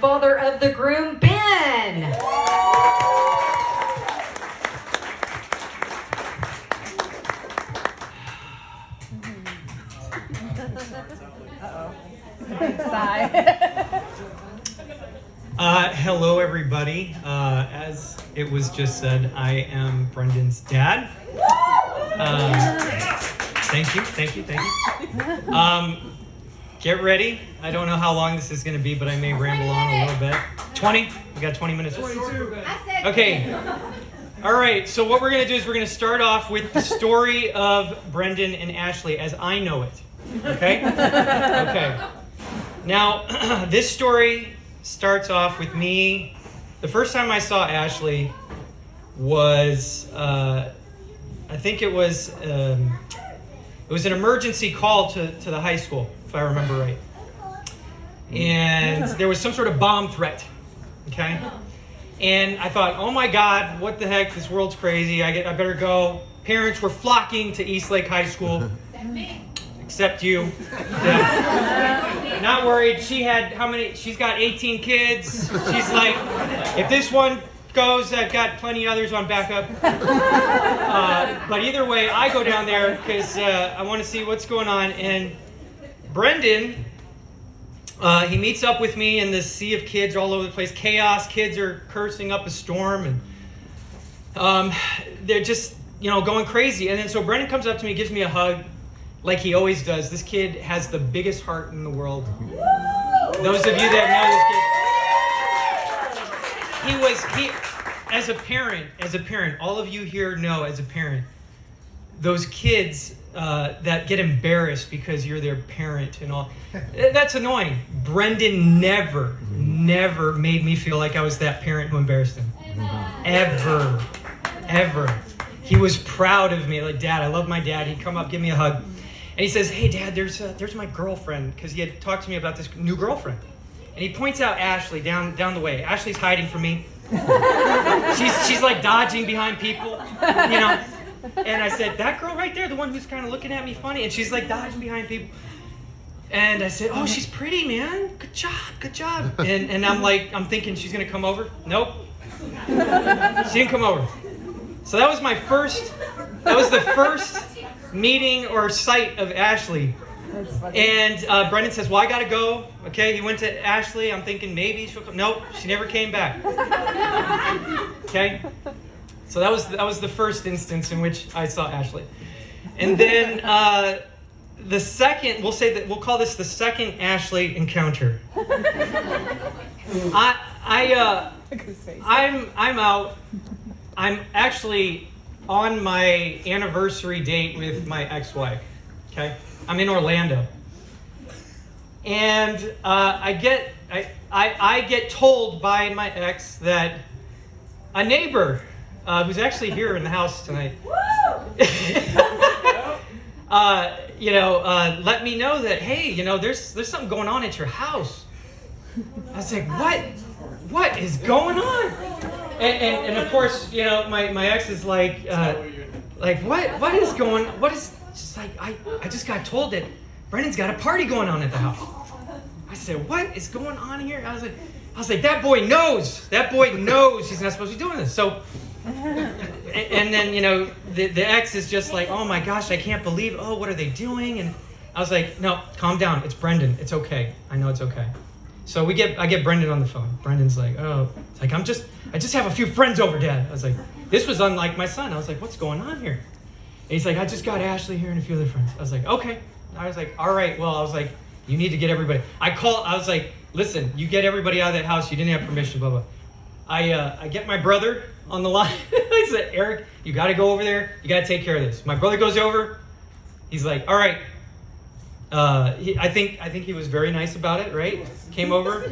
father of the groom, Ben. Hello, everybody. As it was just said, I am Brendan's dad. Thank you. Get ready. I don't know how long this is going to be, but I may ramble on a little bit. 20? We got 20 minutes. 22. Okay. All right. So what we're going to do is we're going to start off with the story of Brendan and Ashley as I know it. Okay? Okay. Now, this story starts off with me. The first time I saw Ashley was, I think it was an emergency call to the high school, if I remember right. And there was some sort of bomb threat, okay? And I thought, oh my God, what the heck, this world's crazy, I better go. Parents were flocking to Eastlake High School. Except you. Yeah. Not worried. She's got 18 kids. She's like, if this one goes, I've got plenty of others on backup. But either way, I go down there because I want to see what's going on. And Brendan, he meets up with me in this sea of kids all over the place. Chaos. Kids are cursing up a storm. And they're just, going crazy. And then so Brendan comes up to me, gives me a hug. Like he always does. This kid has the biggest heart in the world. Those of you that know this kid, as a parent, all of you here know as a parent, those kids that get embarrassed because you're their parent and all, that's annoying. Brendan never made me feel like I was that parent who embarrassed him. Ever. He was proud of me. Like, Dad, I love my dad. He'd come up, give me a hug. And he says, hey, Dad, there's my girlfriend, because he had talked to me about this new girlfriend. And he points out Ashley down the way. Ashley's hiding from me. She's like dodging behind people, And I said, that girl right there, the one who's kind of looking at me funny, and she's like dodging behind people. And I said, oh, she's pretty, man. Good job. And I'm thinking she's going to come over. Nope. She didn't come over. So that was the first meeting or sight of Ashley. And Brendan says, well, I gotta go. Okay, he went to Ashley. I'm thinking maybe she'll come. Nope, she never came back. Okay, so that was the first instance in which I saw Ashley. And then the second, we'll call this the second Ashley encounter. I'm out. I'm actually on my anniversary date with my ex-wife, okay? I'm in Orlando. And I get told by my ex that a neighbor, who's actually here in the house tonight, let me know that, hey, there's something going on at your house. I was like, what is going on? And of course, my ex is like what is going? She's like, I just got told that Brendan's got a party going on at the house. I said, what is going on here? I was like, that boy knows he's not supposed to be doing this. So, and then the ex is just like, oh my gosh, I can't believe. Oh, what are they doing? And I was like, no, calm down. It's Brendan. It's okay. I know it's okay. So I get Brendan on the phone. Brendan's like, oh, it's like I just have a few friends over, Dad. I was like, this was unlike my son. I was like, what's going on here? And he's like, I just got Ashley here and a few other friends. I was like, okay. I was like, all right. Well, I was like, you need to get everybody. I was like, listen, you get everybody out of that house. You didn't have permission, blah, blah. I get my brother on the line. I said, Eric, you got to go over there. You got to take care of this. My brother goes over. He's like, all right. I think he was very nice about it, right? Came over.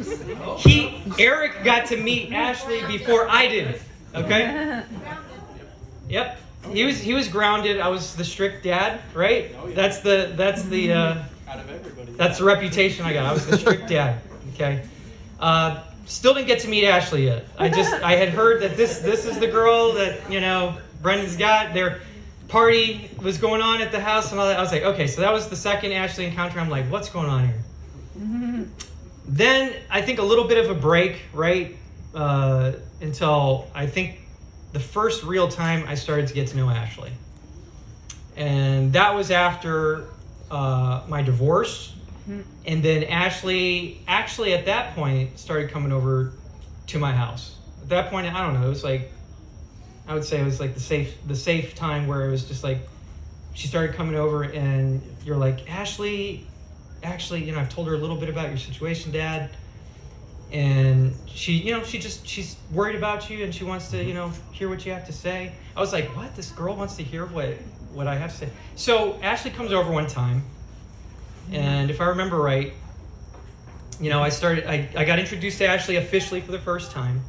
Eric got to meet Ashley before I did. Okay? Yep. He was grounded. I was the strict dad, right? That's the out of everybody. That's the reputation I got. I was the strict dad. Okay. Still didn't get to meet Ashley yet. I had heard that this is the girl that Brendan's got. Their party was going on at the house and all that. I was like, okay, so that was the second Ashley encounter. I'm like, what's going on here? Then I think a little bit of a break, right? Until I think the first real time I started to get to know Ashley. And that was after my divorce. And then Ashley actually at that point started coming over to my house. At that point, I don't know, it was like, I would say it was like the safe time where it was just like, she started coming over and you're like, Ashley, actually, I've told her a little bit about your situation, Dad. And she, she's worried about you and she wants to, hear what you have to say. I was like, what? This girl wants to hear what I have to say. So Ashley comes over one time. And if I remember right, I got introduced to Ashley officially for the first time.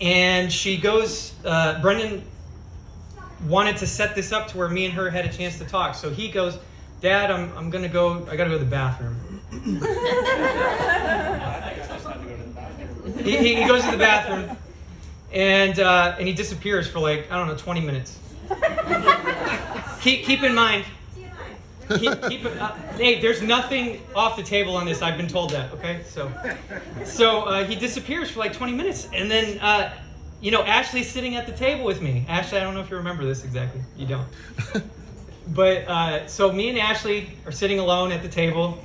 And she goes, Brendan wanted to set this up to where me and her had a chance to talk. So he goes, Dad, I gotta go to the bathroom. He goes to the bathroom and he disappears for 20 minutes. Keep in mind, hey, there's nothing off the table on this. I've been told that. Okay, so he disappears for 20 minutes, and then Ashley's sitting at the table with me. Ashley, I don't know if you remember this exactly. You don't. But so me and Ashley are sitting alone at the table.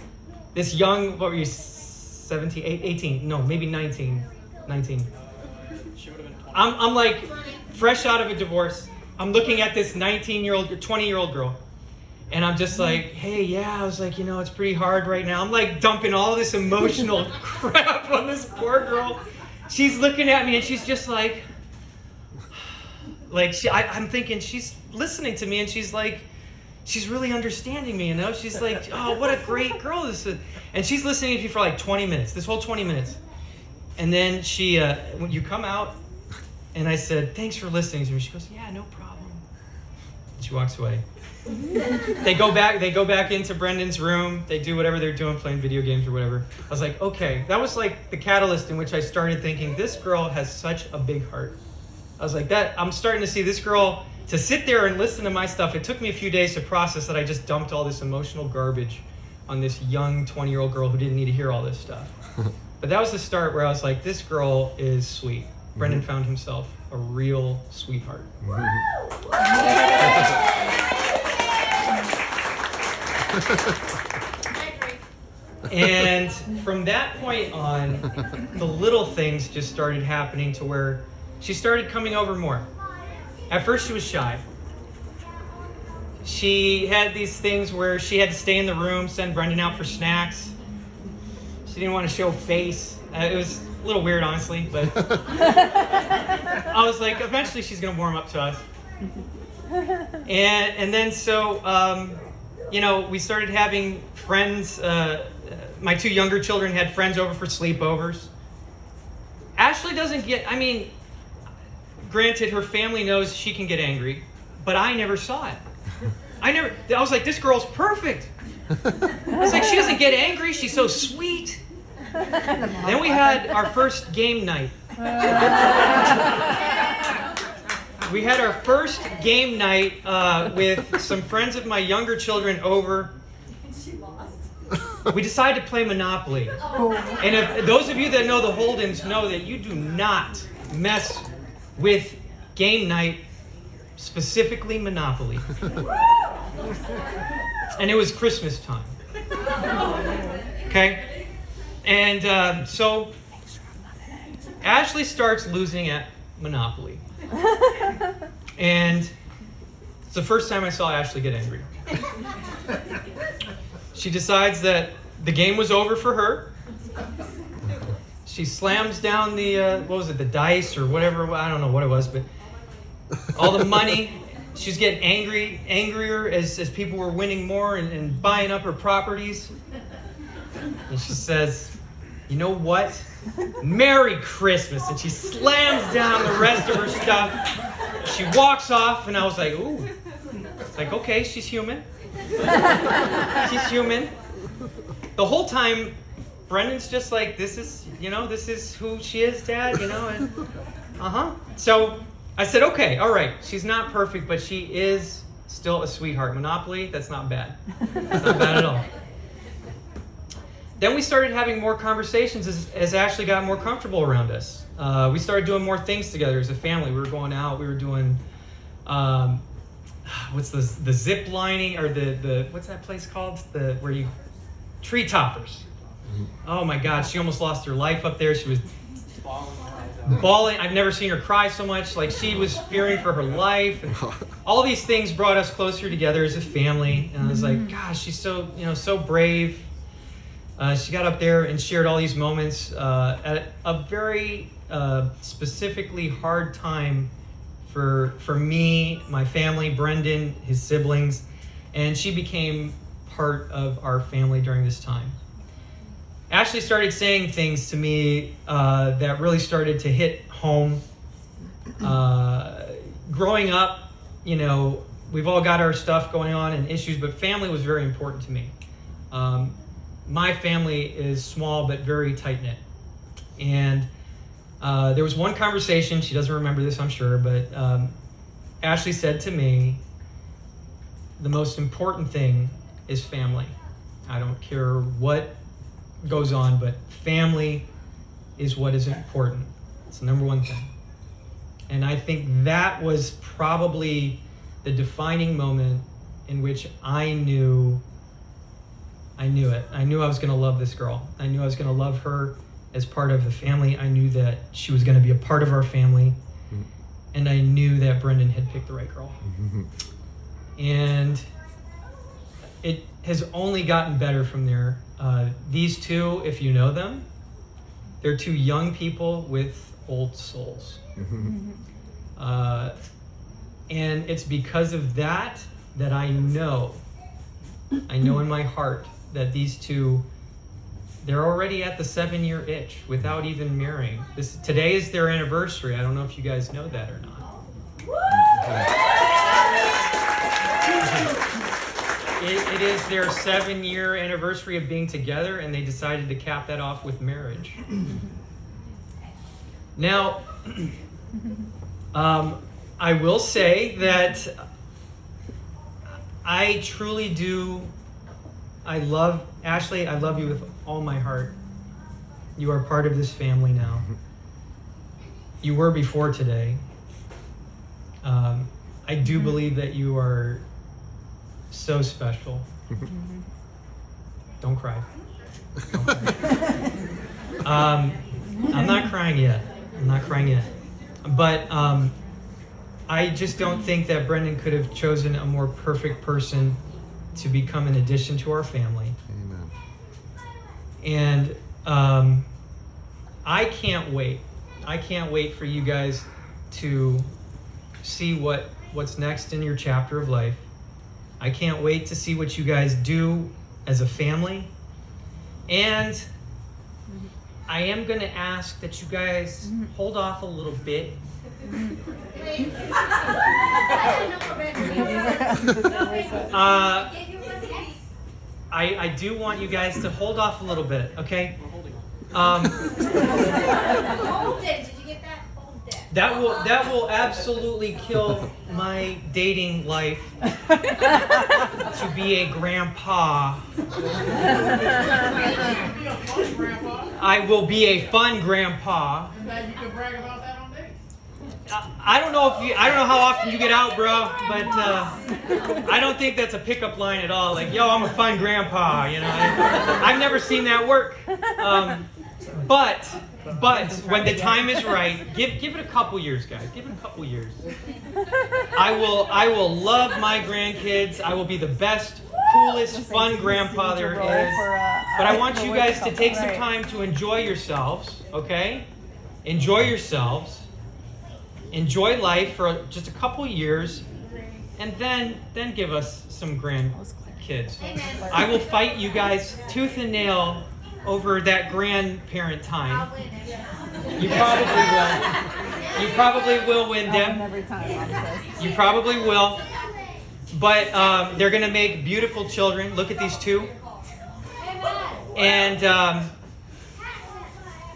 This young, what were you, 17, 18? No, maybe 19. I'm like fresh out of a divorce. I'm looking at this 19-year-old, 20-year-old girl. And I'm just like, hey, yeah, I was like, it's pretty hard right now. I'm like dumping all this emotional crap on this poor girl. She's looking at me and she's just like I'm thinking she's listening to me and she's like, she's really understanding me, She's like, oh, what a great girl this is. And she's listening to you for 20 minutes, this whole 20 minutes. And then when you come out and I said, thanks for listening to me. She goes, yeah, no problem. And she walks away. They go back into Brendan's room. They do whatever they're doing, playing video games or whatever. I was like, okay, that was the catalyst in which I started thinking, this girl has such a big heart. I was like, I'm starting to see this girl, to sit there and listen to my stuff. It took me a few days to process that I just dumped all this emotional garbage on this young 20-year-old girl who didn't need to hear all this stuff. But that was the start where I was like, this girl is sweet. Brendan found himself a real sweetheart. And from that point on, the little things just started happening to where she started coming over more. At first she was shy. She had these things where she had to stay in the room, send Brendan out for snacks. She didn't want to show face. It was a little weird, honestly, but I was like, eventually she's going to warm up to us. And then so, we started having friends. My two younger children had friends over for sleepovers. Ashley doesn't granted, her family knows she can get angry, but I never saw it. I was like, this girl's perfect. I was like, she doesn't get angry. She's so sweet. Then we had our first game night. We had our first game night with some friends of my younger children over. We decided to play Monopoly. And if those of you that know the Holdens know that you do not mess with game night, specifically Monopoly. And it was Christmas time. Okay? And so Ashley starts losing at Monopoly. And it's the first time I saw Ashley get angry. She decides that the game was over for her. She slams down the, the dice or whatever, I don't know what it was, but all the money. She's getting angrier as people were winning more and buying up her properties. And she says, you know what? Merry Christmas. And she slams down the rest of her stuff. She walks off and I was like, ooh. It's like, okay, she's human. She's human. The whole time, Brendan's just like, this is who she is, Dad, and So I said, okay, all right, she's not perfect, but she is still a sweetheart. Monopoly, that's not bad. That's not bad at all. then we started having more conversations as Ashley got more comfortable around us. We started doing more things together as a family. We were going out. We were doing, what's the zip lining, or the what's that place called? Where you tree toppers. Oh my God, she almost lost her life up there. She was bawling. I've never seen her cry so much. Like, she was fearing for her life. And all these things brought us closer together as a family. And I was like, gosh, she's so brave. She got up there and shared all these moments at a very specifically hard time for me, my family, Brendan, his siblings, and she became part of our family during this time. Ashley started saying things to me that really started to hit home. Growing up, we've all got our stuff going on and issues, but family was very important to me. My family is small but very tight-knit. And there was one conversation, she doesn't remember this, I'm sure, but Ashley said to me, the most important thing is family. I don't care what goes on, but family is what is important. It's the number one thing. And I think that was probably the defining moment in which I knew it. I knew I was going to love this girl. I knew I was going to love her as part of the family. I knew that she was going to be a part of our family. And I knew that Brendan had picked the right girl. And it has only gotten better from there. These two, if you know them, they're two young people with old souls. And it's because of that I know in my heart that these two, they're already at the 7-year itch without even marrying. Today is their anniversary. I don't know if you guys know that or not. It is their 7-year anniversary of being together, and they decided to cap that off with marriage. Now, I will say that I truly do. I love Ashley. I love you with all my heart. You are part of this family now. You were before today. I do believe that you are so special. Don't cry. Don't cry. I'm not crying yet. But I just don't think that Brendan could have chosen a more perfect person to become an addition to our family. Amen. And I can't wait. I can't wait for you guys to see what's next in your chapter of life. I can't wait to see what you guys do as a family. And I am going to ask that you guys hold off a little bit. I do want you guys to hold off a little bit, okay? Hold it. Did you get that? Hold it. That will absolutely kill my dating life to be a grandpa. I will be a fun grandpa. And then you can brag about that on dates. I don't know how often you get out, bro, but I don't think that's a pickup line at all. Like, yo, I'm a fun grandpa, I've never seen that work. But when the time is right, give it a couple years, guys. Give it a couple years. I will love my grandkids. I will be the best, coolest, fun grandpa there is. But I want you guys to take some time to enjoy yourselves, okay? Enjoy yourselves. Enjoy life for just a couple years, and then give us some grandkids. I will fight you guys tooth and nail over that grandparent time. You probably will win them. You probably will. But they're going to make beautiful children. Look at these two. And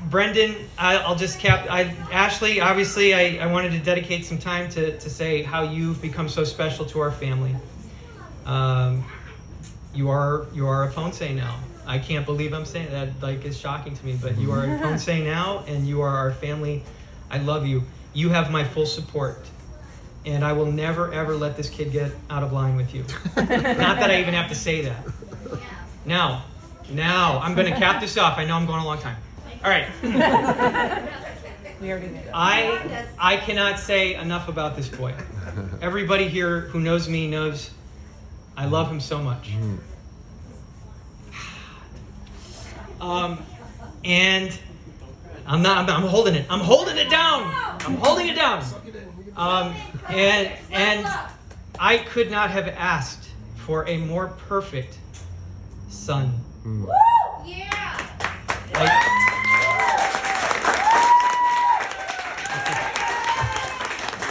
Brendan, I'll just Ashley, obviously, I wanted to dedicate some time to say how you've become so special to our family. You are a Ponce now. I can't believe I'm saying that. Like, it's shocking to me. But you are at Ponce now, and you are our family. I love you. You have my full support. And I will never, ever let this kid get out of line with you. Not that I even have to say that. Now, I'm going to cap this off. I know I'm going a long time. All right. We already knew. I cannot say enough about this boy. Everybody here who knows me knows I love him so much. And I'm holding it. I'm holding it down. I'm holding it down. And I could not have asked for a more perfect son. Yeah.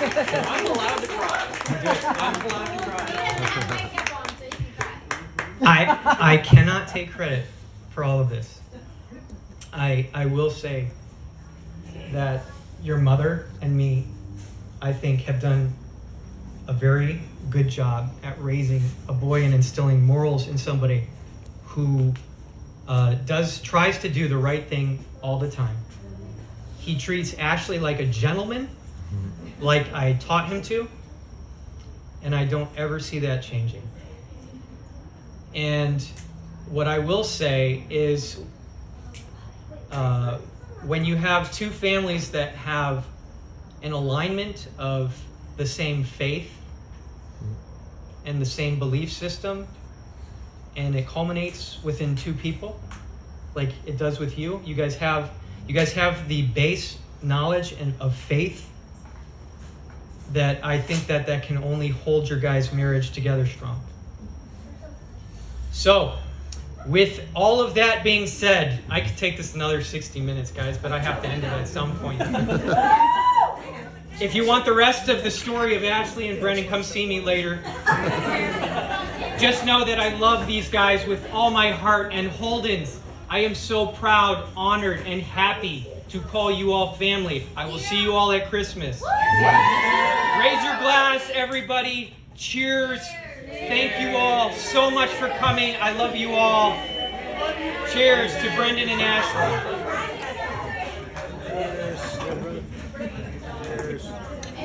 I'm allowed to cry. I'm allowed to cry. He doesn't have makeup on, so you can cry. I cannot take credit for all of this. I will say that your mother and me, I think, have done a very good job at raising a boy and instilling morals in somebody who tries to do the right thing all the time. He treats Ashley like a gentleman, like I taught him to, and I don't ever see that changing. And what I will say is, when you have two families that have an alignment of the same faith and the same belief system, and it culminates within two people, like it does with you. You guys have the base knowledge and of faith that I think that can only hold your guys' marriage together strong. So, with all of that being said, I could take this another 60 minutes, guys, but I have to end it at some point. If you want the rest of the story of Ashley and Brendan, come see me later. Just know that I love these guys with all my heart. And Holdens, I am so proud, honored, and happy to call you all family. I will see you all at Christmas. Raise your glass, everybody. Cheers. Thank you all so much for coming. I love you all. Cheers to Brendan and Ashley. Cheers.